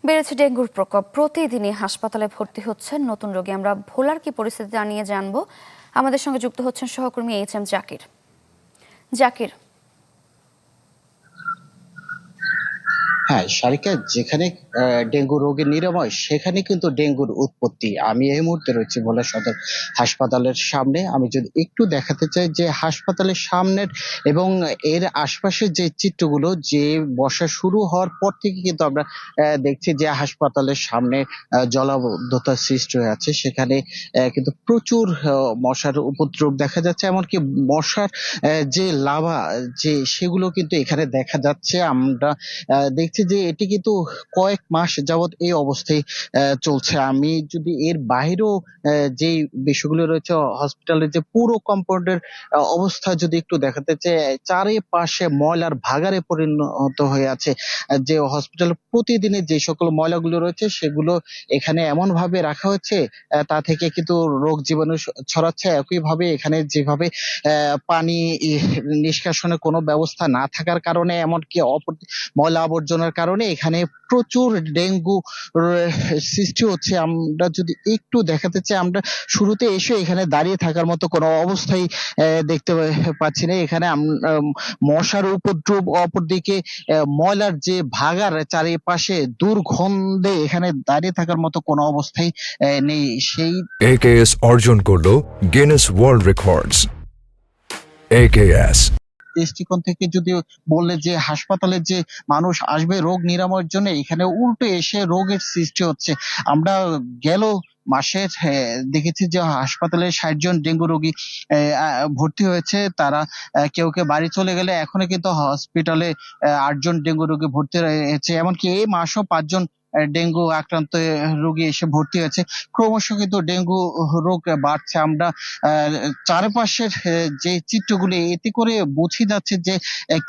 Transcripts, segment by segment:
বেড়েছে ডেঙ্গুর প্রকোপ। প্রতিদিনই হাসপাতালে ভর্তি হচ্ছেন নতুন রোগী। আমরা ভোলার কি পরিস্থিতি জানিয়ে জানবো। আমাদের সঙ্গে যুক্ত হচ্ছেন সহকর্মী HM জাকির। জাকির, হ্যাঁ সারিকা, যেখানে ডেঙ্গু রোগের নিরাময় সেখানে কিন্তু ডেঙ্গুর উৎপত্তি। আমি এই মুহূর্তে রয়েছি ভোলা সদর হাসপাতালের সামনে। আমি যদি একটু দেখাতে চাই যে হাসপাতালের সামনের এবং এর আশপাশের যে চিত্রগুলো, যে বর্ষা শুরু হওয়ার পর থেকে কিন্তু আমরা দেখছি যে হাসপাতালের সামনে জলাবদ্ধতা সৃষ্টি হয়ে আছে। সেখানে কিন্তু প্রচুর মশার উপদ্রব দেখা যাচ্ছে, এমনকি মশার যে লাভা যে সেগুলো কিন্তু এখানে দেখা যাচ্ছে। আমরা দেখছি যে এটি কিন্তু কয়েক মাস যাবত এই অবস্থায় চলছে। আমি যদি এর বাইরেও যে বিষয়গুলো রয়েছে, হসপিটালের যে পুরো কম্পাউন্ডের অবস্থা যদি একটু দেখাতে চাই, চারিপাশে ময়লার ভাগাড়ে পরিণত হয়ে আছে। যে হসপিটাল প্রতিদিনের যে সকল ময়লাগুলো রয়েছে সেগুলো এখানে এমন ভাবে রাখা হচ্ছে, তা থেকে কিন্তু রোগ জীবাণু ছড়াচ্ছে। একইভাবে এখানে যেভাবে পানি নিষ্কাশনের কোনো ব্যবস্থা না থাকার কারণে, এমনকি ময়লা আবর্জনার কারণে এখানে প্রচুর ডেঙ্গু সৃষ্টি হচ্ছে। আমরা যদি একটু দেখাতে চাই, আমরা শুরুতে এসে এখানে দাঁড়িয়ে থাকার মতো কোনো অবস্থাই দেখতে পাচ্ছি না। এখানে মশার উপদ্রব, অপরদিকে ময়লার যে ভাগার চারিপাশে দুর্গন্ধে এখানে দাঁড়িয়ে থাকার মতো কোনো অবস্থাই নেই। সেই AKS অর্জন করলো গিনেস ওয়ার্ল্ড রেকর্ডস। AKS দৃষ্টিকোণ থেকে যদি বললে যে হাসপাতালে যে মানুষ আসবে রোগ নিরাময়ের জন্য, এখানে উল্টো এসে রোগের সৃষ্টি হচ্ছে। আমরা গেল মাসে দেখেছি যে হাসপাতালে ৬০ জন ডেঙ্গু রোগী ভর্তি হয়েছে। তারা কেউ কেউ বাড়ি চলে গেলে এখনো কিন্তু হসপিটালে ৮ জন ডেঙ্গু রোগী ভর্তি রয়েছে। এমনকি এই মাসও ৫ জন ডেঙ্গু আক্রান্ত রোগী এসে ভর্তি হয়েছে। ক্রমশ কিন্তু ডেঙ্গু রোগ বাড়ছে। আমরা চারপাশের যে চিত্রগুলি, এতে করে বোঝা যাচ্ছে যে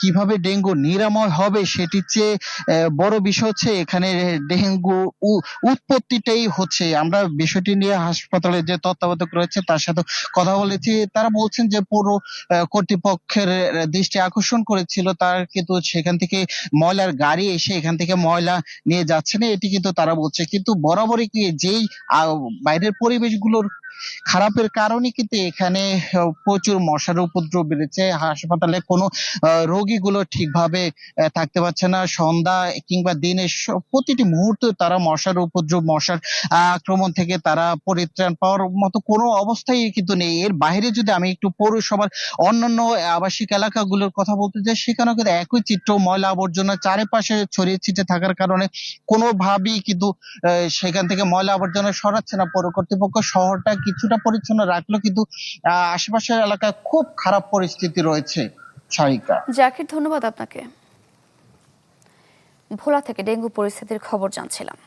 কিভাবে ডেঙ্গু নিরাময় হবে সেটির চেয়ে বড় বিষয় হচ্ছে এখানে ডেঙ্গু উৎপত্তিটাই হচ্ছে। আমরা বিষয়টি নিয়ে হাসপাতালে যে তত্ত্বাবধায়ক রয়েছে তার সাথে কথা বলেছি। তারা বলছেন যে পুরো কর্তৃপক্ষের দৃষ্টি আকর্ষণ করেছিল, তার কিন্তু সেখান থেকে ময়লার গাড়ি এসে এখান থেকে ময়লা নিয়ে যাচ্ছে না, এটি কিন্তু তারা বলছে। কিন্তু বরাবরই কি যেই বাইরের পরিবেশগুলোর খারাপের কারণে কিন্তু এখানে প্রচুর মশার উপদ্রব বেড়েছে। হাসপাতালে কোনো রোগীগুলো ঠিকভাবে থাকতে পারছে না। সন্ধ্যা কিংবা দিনের প্রতিটি মুহূর্তে তারা মশার উপদ্রব, মশার আক্রমণ থেকে তারা পরিত্রাণ পাওয়ার মতো কোনো অবস্থাই কিন্তু নেই। এর বাইরে যদি আমি একটু পৌরসভার অন্যান্য আবাসিক এলাকাগুলোর কথা বলতে চাই, সেখানেও কিন্তু একই চিত্র। ময়লা আবর্জনা চারিপাশে ছড়িয়ে ছিটিয়ে থাকার কারণে কোনোভাবেই কিন্তু সেখান থেকে ময়লা আবর্জনা সরাচ্ছে না পৌর কর্তৃপক্ষ। শহরটা কিছুটা পরিচ্ছন্ন রাখলেও কিন্তু আশেপাশের এলাকায় খুব খারাপ পরিস্থিতি রয়েছে। সারিকা, জাকির, ধন্যবাদ আপনাকে। ভোলা থেকে ডেঙ্গু পরিস্থিতির খবর জানছিলাম।